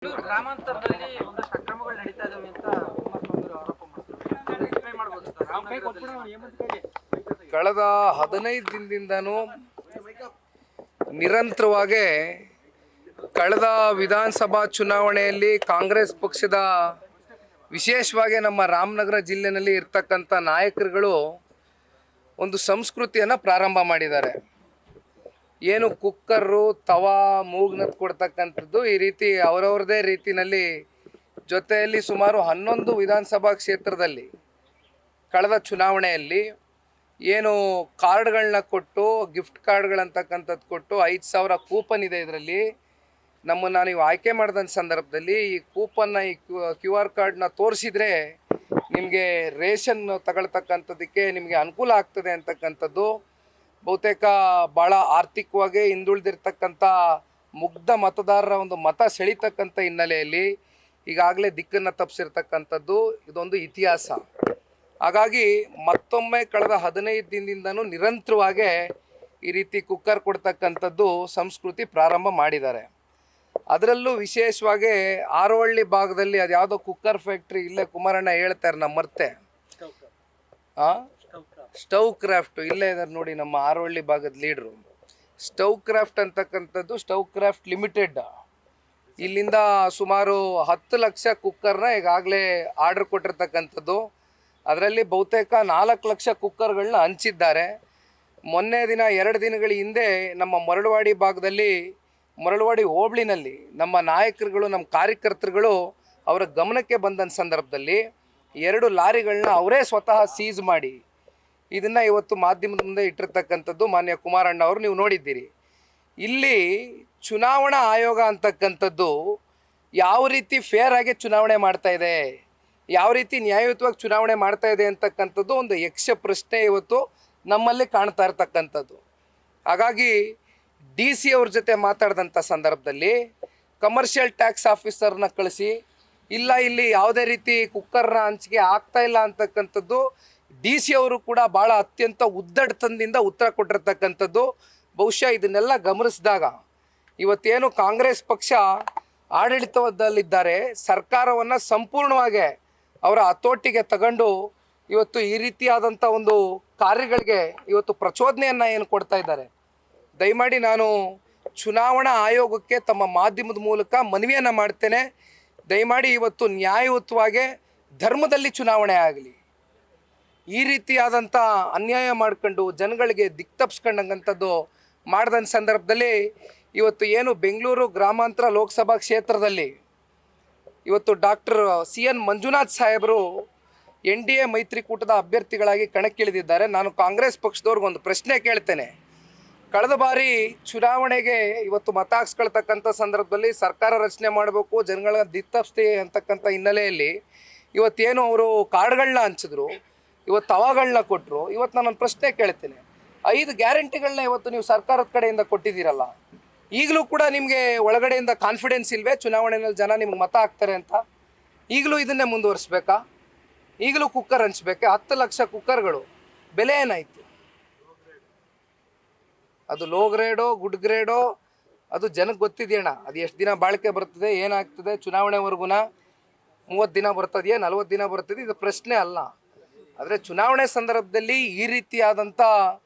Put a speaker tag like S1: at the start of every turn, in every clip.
S1: ಇದು ಗ್ರಾಮಾಂತರದಲ್ಲಿ ಒಂದಷ್ಟು ಅಕ್ರಮಗಳು ನಡೀತಾ ಇದಾವೆ ಅಂತ ಕುಮಾರಸ್ವಾಮಿ ಅವರು ಆರೋಪ ಮಾಡ್ತಾರೆ. ಎಕ್ಸ್ಪ್ಲೈನ್ ಮಾಡ್ಬೋದು ಸರ್?
S2: ಕಳೆದ 15 ದಿನದಿಂದನೂ ನಿರಂತರವಾಗಿ ಕಳೆದ ವಿಧಾನಸಭಾ ಚುನಾವಣೆಯಲ್ಲಿ ಕಾಂಗ್ರೆಸ್ ಪಕ್ಷದ ವಿಶೇಷವಾಗಿ ನಮ್ಮ ರಾಮನಗರ ಜಿಲ್ಲೆಯಲ್ಲಿ ಇರ್ತಕ್ಕಂಥ ನಾಯಕರುಗಳು ಒಂದು ಸಂಸ್ಕೃತಿಯನ್ನು ಪ್ರಾರಂಭ ಮಾಡಿದ್ದಾರೆ. ಏನು ಕುಕ್ಕರು ತವಾ ಮೂಗ್ನತ್ ಕೊಡ್ತಕ್ಕಂಥದ್ದು ಈ ರೀತಿ ಅವರವ್ರದೇ ರೀತಿಯಲ್ಲಿ ಜೊತೆಯಲ್ಲಿ ಸುಮಾರು 11 ವಿಧಾನಸಭಾ ಕ್ಷೇತ್ರದಲ್ಲಿ ಕಳೆದ ಚುನಾವಣೆಯಲ್ಲಿ ಏನು ಕಾರ್ಡ್ಗಳನ್ನ ಕೊಟ್ಟು ಗಿಫ್ಟ್ ಕಾರ್ಡ್ಗಳಂತಕ್ಕಂಥದ್ದು ಕೊಟ್ಟು 5,000 ಕೂಪನ್ ಇದೆ. ಇದರಲ್ಲಿ ನಮ್ಮನ್ನು ನೀವು ಆಯ್ಕೆ ಮಾಡಿದಂಥ ಸಂದರ್ಭದಲ್ಲಿ ಈ ಕೂಪನ್ನ ಈ QR ಕಾರ್ಡ್ನ ತೋರಿಸಿದರೆ ನಿಮಗೆ ರೇಷನ್ ತಗೊಳ್ತಕ್ಕಂಥದ್ದಕ್ಕೆ ನಿಮಗೆ ಅನುಕೂಲ ಆಗ್ತದೆ ಅಂತಕ್ಕಂಥದ್ದು ಬಹುತೇಕ ಭಾಳ ಆರ್ಥಿಕವಾಗಿ ಹಿಂದುಳಿದಿರ್ತಕ್ಕಂಥ ಮುಗ್ಧ ಮತದಾರರ ಒಂದು ಮತ ಸೆಳೀತಕ್ಕಂಥ ಹಿನ್ನೆಲೆಯಲ್ಲಿ ಈಗಾಗಲೇ ದಿಕ್ಕನ್ನು ತಪ್ಪಿಸಿರ್ತಕ್ಕಂಥದ್ದು ಇದೊಂದು ಇತಿಹಾಸ. ಹಾಗಾಗಿ ಮತ್ತೊಮ್ಮೆ ಕಳೆದ 15 ದಿನದಿಂದನೂ ನಿರಂತರವಾಗಿ ಈ ರೀತಿ ಕುಕ್ಕರ್ ಕೊಡ್ತಕ್ಕಂಥದ್ದು ಸಂಸ್ಕೃತಿ ಪ್ರಾರಂಭ ಮಾಡಿದ್ದಾರೆ. ಅದರಲ್ಲೂ ವಿಶೇಷವಾಗಿ ಆರೋಹಳ್ಳಿ ಭಾಗದಲ್ಲಿ ಅದು ಯಾವುದೋ ಕುಕ್ಕರ್ ಫ್ಯಾಕ್ಟ್ರಿ ಇಲ್ಲೇ ಕುಮಾರಣ್ಣ ಹೇಳ್ತಾರೆ ನಮ್ಮರ್ತೆ ಸ್ಟವ್ ಕ್ರಾಫ್ಟ್ ಇಲ್ಲೇ ಇದ್ದಾರೆ ನೋಡಿ, ನಮ್ಮ ಆರೋಹಳ್ಳಿ ಭಾಗದ ಲೀಡ್ರು. ಸ್ಟವ್ ಕ್ರಾಫ್ಟ್ ಅಂತಕ್ಕಂಥದ್ದು ಸ್ಟವ್ ಕ್ರಾಫ್ಟ್ ಲಿಮಿಟೆಡ್ ಇಲ್ಲಿಂದ ಸುಮಾರು 10 ಲಕ್ಷ ಕುಕ್ಕರ್ನ ಈಗಾಗಲೇ ಆರ್ಡರ್ ಕೊಟ್ಟಿರ್ತಕ್ಕಂಥದ್ದು. ಅದರಲ್ಲಿ ಬಹುತೇಕ 4 ಲಕ್ಷ ಕುಕ್ಕರ್ಗಳನ್ನ ಹಂಚಿದ್ದಾರೆ. ಮೊನ್ನೆ ದಿನ 2 ದಿನಗಳ ಹಿಂದೆ ನಮ್ಮ ಮರಳವಾಡಿ ಭಾಗದಲ್ಲಿ ಮರಳವಾಡಿ ಹೋಬಳಿನಲ್ಲಿ ನಮ್ಮ ನಾಯಕರುಗಳು ನಮ್ಮ ಕಾರ್ಯಕರ್ತರುಗಳು ಅವರ ಗಮನಕ್ಕೆ ಬಂದ ಸಂದರ್ಭದಲ್ಲಿ 2 ಲಾರಿಗಳನ್ನ ಅವರೇ ಸ್ವತಃ ಸೀಸ್ ಮಾಡಿ ಇದನ್ನು ಇವತ್ತು ಮಾಧ್ಯಮದ ಮುಂದೆ ಇಟ್ಟಿರ್ತಕ್ಕಂಥದ್ದು ಮಾನ್ಯ ಕುಮಾರಣ್ಣ ಅವರು ನೀವು ನೋಡಿದ್ದೀರಿ. ಇಲ್ಲಿ ಚುನಾವಣಾ ಆಯೋಗ ಅಂತಕ್ಕಂಥದ್ದು ಯಾವ ರೀತಿ ಫೇರ್ ಆಗಿ ಚುನಾವಣೆ ಮಾಡ್ತಾ ಇದೆ, ಯಾವ ರೀತಿ ನ್ಯಾಯಯುತವಾಗಿ ಚುನಾವಣೆ ಮಾಡ್ತಾ ಇದೆ ಅಂತಕ್ಕಂಥದ್ದು ಒಂದು ಯಕ್ಷ ಪ್ರಶ್ನೆ ಇವತ್ತು ನಮ್ಮಲ್ಲಿ ಕಾಣ್ತಾ ಇರ್ತಕ್ಕಂಥದ್ದು. ಹಾಗಾಗಿ DC ಅವ್ರ ಜೊತೆ ಮಾತಾಡಿದಂಥ ಸಂದರ್ಭದಲ್ಲಿ ಕಮರ್ಷಿಯಲ್ ಟ್ಯಾಕ್ಸ್ ಆಫೀಸರ್ನ ಕಳಿಸಿ ಇಲ್ಲ ಇಲ್ಲಿ ಯಾವುದೇ ರೀತಿ ಕುಕ್ಕರ್ನ ಹಂಚಿಕೆ ಆಗ್ತಾ ಇಲ್ಲ ಅಂತಕ್ಕಂಥದ್ದು DC ಅವರು ಕೂಡ ಭಾಳ ಅತ್ಯಂತ ಉದ್ದಟತನದಿಂದ ಉತ್ತರ ಕೊಟ್ಟಿರ್ತಕ್ಕಂಥದ್ದು. ಬಹುಶಃ ಇದನ್ನೆಲ್ಲ ಗಮನಿಸಿದಾಗ ಇವತ್ತೇನು ಕಾಂಗ್ರೆಸ್ ಪಕ್ಷ ಆಡಳಿತದಲ್ಲಿದ್ದಾರೆ, ಸರ್ಕಾರವನ್ನು ಸಂಪೂರ್ಣವಾಗಿ ಅವರ ಹತೋಟಿಗೆ ತಗೊಂಡು ಇವತ್ತು ಈ ರೀತಿಯಾದಂಥ ಒಂದು ಕಾರ್ಯಗಳಿಗೆ ಇವತ್ತು ಪ್ರಚೋದನೆಯನ್ನು ಏನು ಕೊಡ್ತಾ ಇದ್ದಾರೆ. ದಯಮಾಡಿ ನಾನು ಚುನಾವಣಾ ಆಯೋಗಕ್ಕೆ ತಮ್ಮ ಮಾಧ್ಯಮದ ಮೂಲಕ ಮನವಿಯನ್ನು ಮಾಡ್ತೇನೆ. ದಯಮಾಡಿ ಇವತ್ತು ನ್ಯಾಯಯುತವಾಗಿ ಧರ್ಮದಲ್ಲಿ ಚುನಾವಣೆ ಆಗಲಿ. ಈ ರೀತಿಯಾದಂಥ ಅನ್ಯಾಯ ಮಾಡ್ಕೊಂಡು ಜನಗಳಿಗೆ ದಿಕ್ತಪ್ಸ್ಕೊಂಡಂಥದ್ದು ಮಾಡಿದ ಸಂದರ್ಭದಲ್ಲಿ ಇವತ್ತು ಏನು ಬೆಂಗಳೂರು ಗ್ರಾಮಾಂತರ ಲೋಕಸಭಾ ಕ್ಷೇತ್ರದಲ್ಲಿ ಇವತ್ತು ಡಾಕ್ಟರ್ CN ಮಂಜುನಾಥ್ ಸಾಹೇಬರು NDA ಮೈತ್ರಿಕೂಟದ ಅಭ್ಯರ್ಥಿಗಳಾಗಿ ಕಣಕ್ಕಿಳಿದಿದ್ದಾರೆ. ನಾನು ಕಾಂಗ್ರೆಸ್ ಪಕ್ಷದವ್ರಿಗೊಂದು ಪ್ರಶ್ನೆ ಕೇಳ್ತೇನೆ. ಕಳೆದ ಬಾರಿ ಚುನಾವಣೆಗೆ ಇವತ್ತು ಮತ ಹಾಕ್ಸ್ಕೊಳ್ತಕ್ಕಂಥ ಸಂದರ್ಭದಲ್ಲಿ ಸರ್ಕಾರ ರಚನೆ ಮಾಡಬೇಕು, ಜನಗಳ ದಿಕ್ತಪ್ಸ್ತಿ ಅಂತಕ್ಕಂಥ ಹಿನ್ನೆಲೆಯಲ್ಲಿ ಇವತ್ತೇನು ಅವರು ಕಾರ್ಡ್ಗಳನ್ನ ಹಂಚಿದ್ರು, ಇವತ್ತು ತವಾಗಳನ್ನ ಕೊಟ್ಟರು. ಇವತ್ತು ನಾನು ಪ್ರಶ್ನೆ ಕೇಳ್ತೇನೆ, 5 ಗ್ಯಾರಂಟಿಗಳನ್ನ ಇವತ್ತು ನೀವು ಸರ್ಕಾರದ ಕಡೆಯಿಂದ ಕೊಟ್ಟಿದ್ದೀರಲ್ಲ, ಈಗಲೂ ಕೂಡ ನಿಮಗೆ ಒಳಗಡೆಯಿಂದ ಕಾನ್ಫಿಡೆನ್ಸ್ ಇಲ್ವೇ ಚುನಾವಣೆಯಲ್ಲಿ ಜನ ನಿಮ್ಗೆ ಮತ ಹಾಕ್ತಾರೆ ಅಂತ? ಈಗಲೂ ಇದನ್ನೇ ಮುಂದುವರಿಸ್ಬೇಕಾ? ಈಗಲೂ ಕುಕ್ಕರ್ ಹಂಚ್ಬೇಕಾ? 10 ಲಕ್ಷ ಕುಕ್ಕರ್ಗಳು ಬೆಲೆ ಏನಾಯಿತು? ಅದು ಲೋ ಗ್ರೇಡೋ ಗುಡ್ ಗ್ರೇಡೋ ಅದು ಜನಕ್ಕೆ ಗೊತ್ತಿದೆಯಣ್ಣ. ಅದು ಎಷ್ಟು ದಿನ ಬಾಳಿಕೆ ಬರ್ತದೆ, ಏನಾಗ್ತದೆ, ಚುನಾವಣೆವರೆಗೂನ 30 ದಿನ ಬರ್ತದೆಯೇ 40 ದಿನ ಬರ್ತದೆ, ಇದು ಪ್ರಶ್ನೆ ಅಲ್ಲ. ಆದರೆ ಚುನಾವಣೆ ಸಂದರ್ಭದಲ್ಲಿ ಈ ರೀತಿಯಾದಂಥ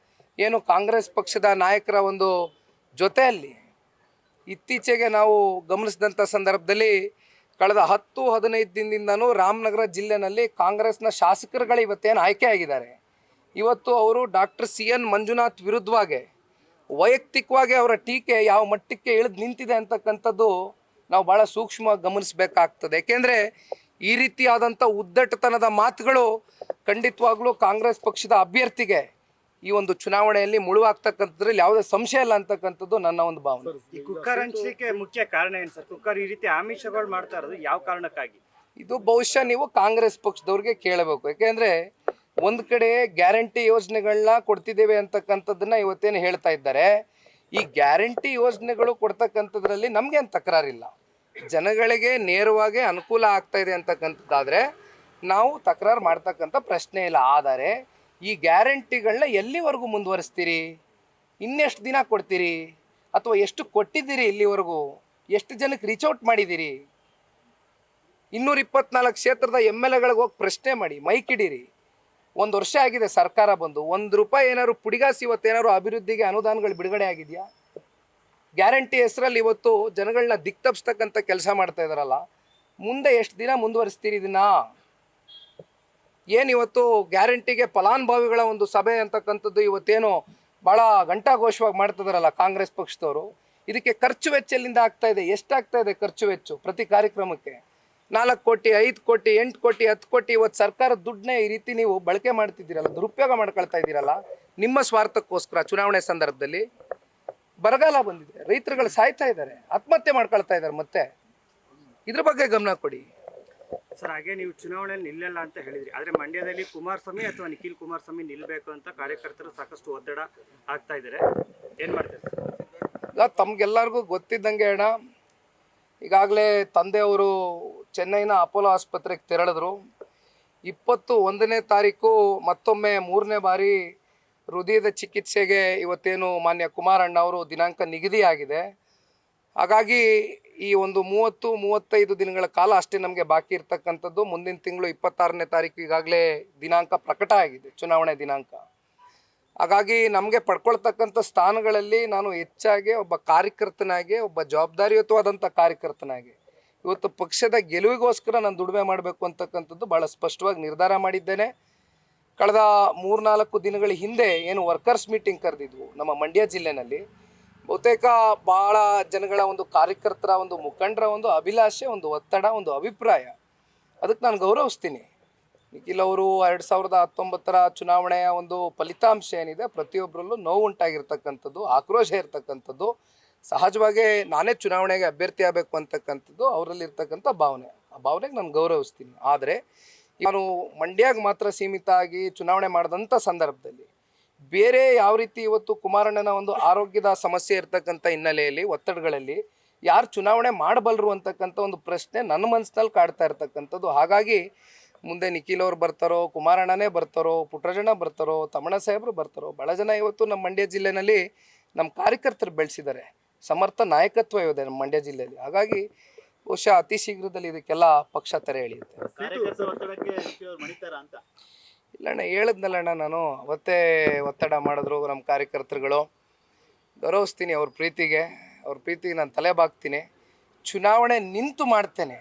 S2: ಏನು ಕಾಂಗ್ರೆಸ್ ಪಕ್ಷದ ನಾಯಕರ ಒಂದು ಜೊತೆಯಲ್ಲಿ ಇತ್ತೀಚೆಗೆ ನಾವು ಗಮನಿಸಿದಂಥ ಸಂದರ್ಭದಲ್ಲಿ ಕಳೆದ 10-15 ದಿನದಿಂದನೂ ರಾಮನಗರ ಜಿಲ್ಲೆಯಲ್ಲಿ ಕಾಂಗ್ರೆಸ್ನ ಶಾಸಕರುಗಳು ಇವತ್ತೇನು ಆಯ್ಕೆ ಆಗಿದ್ದಾರೆ. ಇವತ್ತು ಅವರು ಡಾಕ್ಟರ್ CN ಮಂಜುನಾಥ್ ವಿರುದ್ಧವಾಗಿ ವೈಯಕ್ತಿಕವಾಗಿ ಅವರ ಟೀಕೆ ಯಾವ ಮಟ್ಟಕ್ಕೆ ಇಳಿದು ನಿಂತಿದೆ ಅಂತಕ್ಕಂಥದ್ದು ನಾವು ಭಾಳ ಸೂಕ್ಷ್ಮವಾಗಿ ಗಮನಿಸಬೇಕಾಗ್ತದೆ. ಏಕೆಂದರೆ ಈ ರೀತಿಯಾದಂಥ ಉದ್ದಟತನದ ಮಾತುಗಳು ಖಂಡಿತವಾಗ್ಲೂ ಕಾಂಗ್ರೆಸ್ ಪಕ್ಷದ ಅಭ್ಯರ್ಥಿಗೆ ಈ ಒಂದು ಚುನಾವಣೆಯಲ್ಲಿ ಮುಳುವಾಗ್ತಕ್ಕಂಥದ್ರಲ್ಲಿ ಯಾವುದೇ ಸಂಶಯ ಇಲ್ಲ ಅಂತಕ್ಕಂಥದ್ದು ನನ್ನ ಒಂದು ಭಾವನೆ.
S3: ಈ ಕುಕ್ಕರ್ ಹಂಚಲಿಕ್ಕೆ ಮುಖ್ಯ ಕಾರಣ ಏನು ಸರ್? ಕುಕ್ಕರ್ ಈ ರೀತಿ ಆಮಿಷಗಳು ಮಾಡ್ತಾ ಇರೋದು ಯಾವ ಕಾರಣಕ್ಕಾಗಿ?
S2: ಇದು ಬಹುಶಃ ನೀವು ಕಾಂಗ್ರೆಸ್ ಪಕ್ಷದವ್ರಿಗೆ ಕೇಳಬೇಕು. ಯಾಕೆಂದರೆ ಒಂದು ಕಡೆ ಗ್ಯಾರಂಟಿ ಯೋಜನೆಗಳನ್ನ ಕೊಡ್ತಿದ್ದೇವೆ ಅಂತಕ್ಕಂಥದ್ದನ್ನ ಇವತ್ತೇನು ಹೇಳ್ತಾ ಇದ್ದಾರೆ. ಈ ಗ್ಯಾರಂಟಿ ಯೋಜನೆಗಳು ಕೊಡ್ತಕ್ಕಂಥದ್ರಲ್ಲಿ ನಮಗೇನು ತಕರಾರಿಲ್ಲ, ಜನಗಳಿಗೆ ನೇರವಾಗಿ ಅನುಕೂಲ ಆಗ್ತಾ ಇದೆ ಅಂತಕ್ಕಂಥದ್ದಾದರೆ ನಾವು ತಕರಾರು ಮಾಡ್ತಕ್ಕಂಥ ಪ್ರಶ್ನೆ ಇಲ್ಲ. ಆದರೆ ಈ ಗ್ಯಾರಂಟಿಗಳನ್ನ ಎಲ್ಲಿವರೆಗೂ ಮುಂದುವರಿಸ್ತೀರಿ? ಇನ್ನೆಷ್ಟು ದಿನ ಕೊಡ್ತೀರಿ? ಅಥವಾ ಎಷ್ಟು ಕೊಟ್ಟಿದ್ದೀರಿ ಇಲ್ಲಿವರೆಗೂ? ಎಷ್ಟು ಜನಕ್ಕೆ ರೀಚ್ ಔಟ್ ಮಾಡಿದ್ದೀರಿ? 224 ಕ್ಷೇತ್ರದ MLAಗಳಿಗೆ ಹೋಗಿ ಪ್ರಶ್ನೆ ಮಾಡಿ, ಮೈಕಿಡೀರಿ. 1 ವರ್ಷ ಆಗಿದೆ ಸರ್ಕಾರ ಬಂದು, ₹1 ಏನಾದ್ರು ಪುಡಿಗಾಸಿ ಇವತ್ತೇನಾದ್ರು ಅಭಿವೃದ್ಧಿಗೆ ಅನುದಾನಗಳು ಬಿಡುಗಡೆ ಆಗಿದೆಯಾ? ಗ್ಯಾರಂಟಿ ಹೆಸರಲ್ಲಿ ಇವತ್ತು ಜನಗಳನ್ನ ದಿಕ್ತಪ್ಸ್ತಕ್ಕಂಥ ಕೆಲಸ ಮಾಡ್ತಾ ಇದ್ದಾರಲ್ಲ, ಮುಂದೆ ಎಷ್ಟು ದಿನ ಮುಂದುವರಿಸ್ತೀರಿ ಇದನ್ನ? ಏನಿವತ್ತು ಗ್ಯಾರಂಟಿಗೆ ಫಲಾನುಭವಿಗಳ ಒಂದು ಸಭೆ ಅಂತಕ್ಕಂಥದ್ದು ಇವತ್ತೇನು ಭಾಳ ಘಂಟಾಘೋಷವಾಗಿ ಮಾಡ್ತಿದಾರಲ್ಲ ಕಾಂಗ್ರೆಸ್ ಪಕ್ಷದವರು, ಇದಕ್ಕೆ ಖರ್ಚು ವೆಚ್ಚ ಎಲ್ಲಿಂದ ಆಗ್ತಾ ಇದೆ? ಎಷ್ಟಾಗ್ತಾ ಇದೆ ಖರ್ಚು ವೆಚ್ಚ ಪ್ರತಿ ಕಾರ್ಯಕ್ರಮಕ್ಕೆ? 4 ಕೋಟಿ, 5 ಕೋಟಿ, 8 ಕೋಟಿ, 10 ಕೋಟಿ ಇವತ್ತು ಸರ್ಕಾರದ ದುಡ್ಡನ್ನೇ ಈ ರೀತಿ ನೀವು ಬಳಕೆ ಮಾಡ್ತಿದ್ದೀರಲ್ಲ, ದುರುಪಯೋಗ ಮಾಡ್ಕೊಳ್ತಾ ಇದ್ದೀರಲ್ಲ ನಿಮ್ಮ ಸ್ವಾರ್ಥಕ್ಕೋಸ್ಕರ. ಚುನಾವಣೆ ಸಂದರ್ಭದಲ್ಲಿ ಬರಗಾಲ ಬಂದಿದೆ, ರೈತರುಗಳು ಸಾಯ್ತಾ ಇದ್ದಾರೆ, ಆತ್ಮಹತ್ಯೆ ಮಾಡ್ಕೊಳ್ತಾ ಇದ್ದಾರೆ. ಮತ್ತೆ ಇದ್ರ ಬಗ್ಗೆ ಗಮನ ಕೊಡಿ
S3: ಸರ್. ಹಾಗೆ ನೀವು ಚುನಾವಣೆಯಲ್ಲಿ ನಿಲ್ಲಲ್ಲ ಅಂತ ಹೇಳಿದ್ರಿ, ಆದರೆ ಮಂಡ್ಯದಲ್ಲಿ ಕುಮಾರಸ್ವಾಮಿ ಅಥವಾ ನಿಖಿಲ್ ಕುಮಾರಸ್ವಾಮಿ ನಿಲ್ಲಬೇಕು ಅಂತ ಕಾರ್ಯಕರ್ತರು ಸಾಕಷ್ಟು ಒತ್ತಡ ಆಗ್ತಾ ಇದ್ದಾರೆ. ಏನು ಮಾಡ್ತಾರೆ
S2: ಈಗ? ತಮ್ಗೆಲ್ಲರಿಗೂ ಗೊತ್ತಿದ್ದಂಗೆ ಅಣ್ಣ, ಈಗಾಗಲೇ ತಂದೆಯವರು ಚೆನ್ನೈನ ಅಪೋಲೋ ಆಸ್ಪತ್ರೆಗೆ ತೆರಳಿದ್ರು. 21ನೇ ತಾರೀಕು ಮತ್ತೊಮ್ಮೆ 3ನೇ ಬಾರಿ ಹೃದಯದ ಚಿಕಿತ್ಸೆಗೆ ಇವತ್ತೇನು ಮಾನ್ಯ ಕುಮಾರಣ್ಣ ಅವರು ದಿನಾಂಕ ನಿಗದಿಯಾಗಿದೆ. ಹಾಗಾಗಿ ಈ ಒಂದು 30-35 ದಿನಗಳ ಕಾಲ ಅಷ್ಟೇ ನಮಗೆ ಬಾಕಿ ಇರ್ತಕ್ಕಂಥದ್ದು. ಮುಂದಿನ ತಿಂಗಳು 26ನೇ ತಾರೀಕು ಈಗಾಗಲೇ ದಿನಾಂಕ ಪ್ರಕಟ ಆಗಿದೆ, ಚುನಾವಣೆ ದಿನಾಂಕ. ಹಾಗಾಗಿ ನಮಗೆ ಪಡ್ಕೊಳ್ತಕ್ಕಂಥ ಸ್ಥಾನಗಳಲ್ಲಿ ನಾನು ಹೆಚ್ಚಾಗಿ ಒಬ್ಬ ಕಾರ್ಯಕರ್ತನಾಗಿ, ಒಬ್ಬ ಜವಾಬ್ದಾರಿಯುತವಾದಂಥ ಕಾರ್ಯಕರ್ತನಾಗಿ ಇವತ್ತು ಪಕ್ಷದ ಗೆಲುವಿಗೋಸ್ಕರ ನಾನು ದುಡಿಮೆ ಮಾಡಬೇಕು ಅಂತಕ್ಕಂಥದ್ದು ಭಾಳ ಸ್ಪಷ್ಟವಾಗಿ ನಿರ್ಧಾರ ಮಾಡಿದ್ದೇನೆ. ಕಳೆದ 3-4 ದಿನಗಳ ಹಿಂದೆ ಏನು ವರ್ಕರ್ಸ್ ಮೀಟಿಂಗ್ ಕರೆದಿದ್ವು ನಮ್ಮ ಮಂಡ್ಯ ಜಿಲ್ಲೆನಲ್ಲಿ, ಬಹುತೇಕ ಭಾಳ ಜನಗಳ ಒಂದು ಕಾರ್ಯಕರ್ತರ ಒಂದು ಮುಖಂಡರ ಒಂದು ಅಭಿಲಾಷೆ, ಒಂದು ಒತ್ತಡ, ಒಂದು ಅಭಿಪ್ರಾಯ, ಅದಕ್ಕೆ ನಾನು ಗೌರವಿಸ್ತೀನಿ. ನಿಖಿಲ್ ಅವರು 2019ರ ಚುನಾವಣೆಯ ಒಂದು ಫಲಿತಾಂಶ ಏನಿದೆ ಪ್ರತಿಯೊಬ್ಬರಲ್ಲೂ ನೋವು ಉಂಟಾಗಿರ್ತಕ್ಕಂಥದ್ದು, ಆಕ್ರೋಶ ಇರ್ತಕ್ಕಂಥದ್ದು. ಸಹಜವಾಗಿ ನಾನೇ ಚುನಾವಣೆಗೆ ಅಭ್ಯರ್ಥಿ ಆಗಬೇಕು ಅಂತಕ್ಕಂಥದ್ದು ಅವರಲ್ಲಿರ್ತಕ್ಕಂಥ ಭಾವನೆ. ಆ ಭಾವನೆಗೆ ನಾನು ಗೌರವಿಸ್ತೀನಿ. ಆದರೆ ನಾನು ಮಂಡ್ಯಗೆ ಮಾತ್ರ ಸೀಮಿತ ಆಗಿ ಚುನಾವಣೆ ಮಾಡಿದಂಥ ಸಂದರ್ಭದಲ್ಲಿ ಬೇರೆ ಯಾವ ರೀತಿ ಇವತ್ತು ಕುಮಾರಣ್ಣನ ಒಂದು ಆರೋಗ್ಯದ ಸಮಸ್ಯೆ ಇರ್ತಕ್ಕಂಥ ಹಿನ್ನೆಲೆಯಲ್ಲಿ, ಒತ್ತಡಗಳಲ್ಲಿ ಯಾರು ಚುನಾವಣೆ ಮಾಡಬಲ್ಲರು ಅಂತಕ್ಕಂಥ ಒಂದು ಪ್ರಶ್ನೆ ನನ್ನ ಮನಸ್ಸಿನಲ್ಲಿ ಕಾಡ್ತಾ ಇರ್ತಕ್ಕಂಥದ್ದು. ಹಾಗಾಗಿ ಮುಂದೆ ನಿಖಿಲ್ ಅವ್ರು ಬರ್ತಾರೋ, ಕುಮಾರಣ್ಣನೇ ಬರ್ತಾರೋ, ಪುಟ್ಟರಾಜಣ್ಣ ಬರ್ತಾರೋ, ತಮ್ಮಣ್ಣ ಸಾಹೇಬರು ಬರ್ತಾರೋ, ಭಾಳ ಜನ ಇವತ್ತು ನಮ್ಮ ಮಂಡ್ಯ ಜಿಲ್ಲೆಯಲ್ಲಿ ನಮ್ಮ ಕಾರ್ಯಕರ್ತರು ಬೆಳೆಸಿದ್ದಾರೆ, ಸಮರ್ಥ ನಾಯಕತ್ವ ಇದೆ ನಮ್ಮ ಮಂಡ್ಯ ಜಿಲ್ಲೆಯಲ್ಲಿ. ಹಾಗಾಗಿ ಬಹುಶಃ ಅತಿ ಶೀಘ್ರದಲ್ಲಿ ಇದಕ್ಕೆಲ್ಲ ಪಕ್ಷ ತೆರೆ ಎಳೆಯುತ್ತೆ. ಇಲ್ಲಣ್ಣ, ಹೇಳಿದ್ನಲ್ಲಣ್ಣ ನಾನು, ಅವತ್ತೇ ಒತ್ತಡ ಮಾಡಿದ್ರು ನಮ್ಮ ಕಾರ್ಯಕರ್ತರುಗಳು. ಗೌರವಿಸ್ತೀನಿ ಅವ್ರ ಪ್ರೀತಿಗೆ ನಾನು ತಲೆ ಬಾಗ್ತೀನಿ. ಚುನಾವಣೆ ನಿಂತು ಮಾಡ್ತೇನೆ,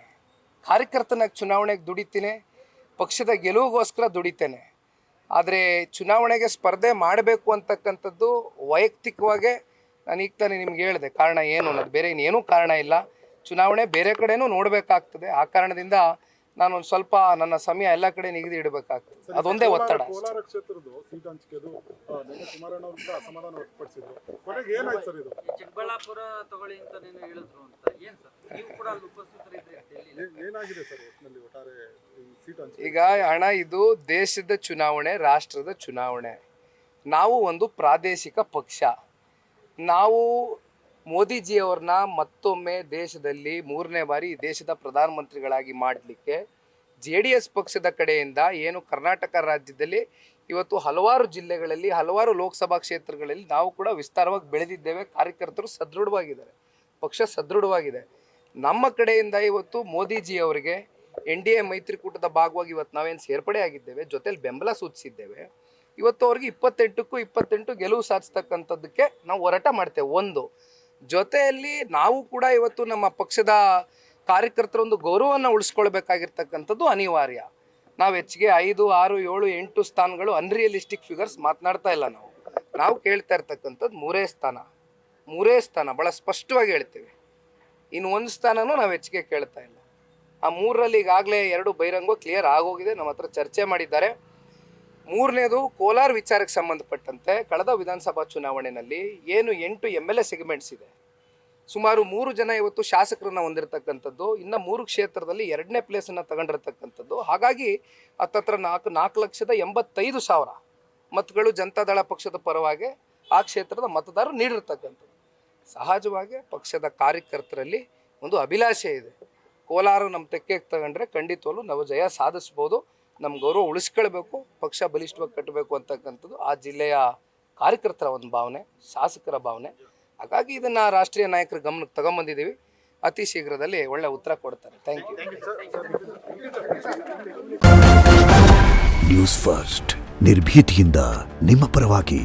S2: ಕಾರ್ಯಕರ್ತನಾಗಿ ಚುನಾವಣೆಗೆ ದುಡಿತೀನಿ, ಪಕ್ಷದ ಗೆಲುವಿಗೋಸ್ಕರ ದುಡಿತೇನೆ. ಆದರೆ ಚುನಾವಣೆಗೆ ಸ್ಪರ್ಧೆ ಮಾಡಬೇಕು ಅಂತಕ್ಕಂಥದ್ದು ವೈಯಕ್ತಿಕವಾಗೇ ನಾನು ಈಗ ತಾನೇ ನಿಮ್ಗೆ ಹೇಳಿದೆ ಕಾರಣ ಏನು ಅನ್ನೋದು. ಬೇರೆ ಇನ್ನೇನೂ ಕಾರಣ ಇಲ್ಲ. ಚುನಾವಣೆ ಬೇರೆ ಕಡೆನೂ ನೋಡಬೇಕಾಗ್ತದೆ. ಆ ಕಾರಣದಿಂದ ನಾನೊಂದು ಸ್ವಲ್ಪ ನನ್ನ ಸಮಯ ಎಲ್ಲ ಕಡೆ ನಿಗದಿ ಇಡಬೇಕಾಗ್ತದೆ. ಅದೊಂದೇ ಒತ್ತಡ.
S4: ಕೋಲಾರ ಕ್ಷೇತ್ರದ ಸೀಟ್ ಹಂಚಿಕೆದು ನಿನ್ನೆ ಕುಮಾರಣ್ಣ ಅವರು ಕೂಡ ಅಸಮಾಧಾನ ವ್ಯಕ್ತಪಡಿಸಿದ್ರು. ಕೊನೆಗೆ ಏನಾಯ್ತು ಸರ್ ಇದು?
S1: ಚಿಕ್ಕಬಳ್ಳಾಪುರ ತಗೊಳ್ಳಿ ಅಂತ ಹೇಳಿದ್ರು ಅಂತ ಏನು ಸರ್, ನೀವು ಕೂಡ ಅಲ್ಲಿ ಉಪಸ್ಥಿತರಿದ್ರಿ,
S4: ಏನಾಗಿದೆ ಸರ್ ಒಟ್ಟಿನಲ್ಲಿ ಒಟ್ಟಾರೆ ಸೀಟ್ ಹಂಚಿಕೆ?
S2: ಈಗ ಹಣ, ಇದು ದೇಶದ ಚುನಾವಣೆ, ರಾಷ್ಟ್ರದ ಚುನಾವಣೆ. ನಾವು ಒಂದು ಪ್ರಾದೇಶಿಕ ಪಕ್ಷ. ನಾವು ಮೋದಿಜಿಯವ್ರನ್ನ ಮತ್ತೊಮ್ಮೆ ದೇಶದಲ್ಲಿ 3ನೇ ಬಾರಿ ದೇಶದ ಪ್ರಧಾನಮಂತ್ರಿಗಳಾಗಿ ಮಾಡಲಿಕ್ಕೆ JDS ಪಕ್ಷದ ಕಡೆಯಿಂದ ಏನು ಕರ್ನಾಟಕ ರಾಜ್ಯದಲ್ಲಿ ಇವತ್ತು ಹಲವಾರು ಜಿಲ್ಲೆಗಳಲ್ಲಿ, ಹಲವಾರು ಲೋಕಸಭಾ ಕ್ಷೇತ್ರಗಳಲ್ಲಿ ನಾವು ಕೂಡ ವಿಸ್ತಾರವಾಗಿ ಬೆಳೆದಿದ್ದೇವೆ. ಕಾರ್ಯಕರ್ತರು ಸದೃಢವಾಗಿದ್ದಾರೆ, ಪಕ್ಷ ಸದೃಢವಾಗಿದೆ. ನಮ್ಮ ಕಡೆಯಿಂದ ಇವತ್ತು ಮೋದಿಜಿಯವರಿಗೆ NDA ಮೈತ್ರಿಕೂಟದ ಭಾಗವಾಗಿ ಇವತ್ತು ನಾವೇನು ಸೇರ್ಪಡೆ ಆಗಿದ್ದೇವೆ, ಜೊತೆಲಿ ಬೆಂಬಲ ಸೂಚಿಸಿದ್ದೇವೆ. ಇವತ್ತು ಅವ್ರಿಗೆ 28ಕ್ಕೂ 28 ಗೆಲುವು ಸಾಧಿಸ್ತಕ್ಕಂಥದ್ದಕ್ಕೆ ನಾವು ಹೋರಾಟ ಮಾಡ್ತೇವೆ. ಒಂದು ಜೊತೆಯಲ್ಲಿ ನಾವು ಕೂಡ ಇವತ್ತು ನಮ್ಮ ಪಕ್ಷದ ಕಾರ್ಯಕರ್ತರ ಒಂದು ಗೌರವವನ್ನು ಉಳಿಸ್ಕೊಳ್ಬೇಕಾಗಿರ್ತಕ್ಕಂಥದ್ದು ಅನಿವಾರ್ಯ. ನಾವು ಹೆಚ್ಚಿಗೆ 5, 6, 7, 8 ಸ್ಥಾನಗಳು ಅನ್ರಿಯಲಿಸ್ಟಿಕ್ ಫಿಗರ್ಸ್ ಮಾತನಾಡ್ತಾ ಇಲ್ಲ. ನಾವು ಕೇಳ್ತಾ ಇರ್ತಕ್ಕಂಥದ್ದು 3 ಸ್ಥಾನ ಭಾಳ ಸ್ಪಷ್ಟವಾಗಿ ಹೇಳ್ತೇವೆ. ಇನ್ನು 1 ಸ್ಥಾನನೂ ನಾವು ಹೆಚ್ಚಿಗೆ ಕೇಳ್ತಾ ಇಲ್ಲ. ಆ 3ರಲ್ಲಿ ಈಗಾಗಲೇ 2 ಬಹಿರಂಗ ಕ್ಲಿಯರ್ ಆಗೋಗಿದೆ, ನಮ್ಮ ಹತ್ರ ಚರ್ಚೆ ಮಾಡಿದ್ದಾರೆ. 3ನೇದು ಕೋಲಾರ ವಿಚಾರಕ್ಕೆ ಸಂಬಂಧಪಟ್ಟಂತೆ ಕಳೆದ ವಿಧಾನಸಭಾ ಚುನಾವಣೆಯಲ್ಲಿ ಏನು 8 MLA ಸೆಗ್ಮೆಂಟ್ಸ್ ಇದೆ, ಸುಮಾರು 3 ಜನ ಇವತ್ತು ಶಾಸಕರನ್ನ ಹೊಂದಿರತಕ್ಕಂಥದ್ದು, ಇನ್ನು 3 ಕ್ಷೇತ್ರದಲ್ಲಿ 2ನೇ ಪ್ಲೇಸನ್ನು ತಗೊಂಡಿರ್ತಕ್ಕಂಥದ್ದು. ಹಾಗಾಗಿ ಹತ್ತತ್ರ 4,85,000 ಮತಗಳು ಜನತಾದಳ ಪಕ್ಷದ ಪರವಾಗಿ ಆ ಕ್ಷೇತ್ರದ ಮತದಾರರು ನೀಡಿರ್ತಕ್ಕಂಥದ್ದು. ಸಹಜವಾಗಿ ಪಕ್ಷದ ಕಾರ್ಯಕರ್ತರಲ್ಲಿ ಒಂದು ಅಭಿಲಾಷೆ ಇದೆ. ಕೋಲಾರ ನಮ್ಮ ತೆಕ್ಕೆಗೆ ತಗೊಂಡ್ರೆ ಖಂಡಿತವಲ್ಲೂ ನಾವು ಜಯ ಸಾಧಿಸ್ಬೋದು. ನಮ್ಮ ಗೌರವ ಉಳಿಸ್ಕೊಳ್ಬೇಕು, ಪಕ್ಷ ಬಲಿಷ್ಠವಾಗಿ ಕಟ್ಟಬೇಕು ಅಂತಕ್ಕಂಥದ್ದು ಆ ಜಿಲ್ಲೆಯ ಕಾರ್ಯಕರ್ತರ ಒಂದು ಭಾವನೆ, ಶಾಸಕರ ಭಾವನೆ. ಹಾಗಾಗಿ ಇದನ್ನು ರಾಷ್ಟ್ರೀಯ ನಾಯಕರ ಗಮನಕ್ಕೆ ತಗೊಂಬಂದಿದ್ದೀವಿ. ಅತಿ ಶೀಘ್ರದಲ್ಲಿ ಒಳ್ಳೆ ಉತ್ತರ ಕೊಡ್ತಾರೆ. Thank you.
S5: ನ್ಯೂಸ್ ಫಸ್ಟ್ ನಿರ್ಭೀತಿಯಿಂದ ನಿಮ್ಮ ಪರವಾಗಿ.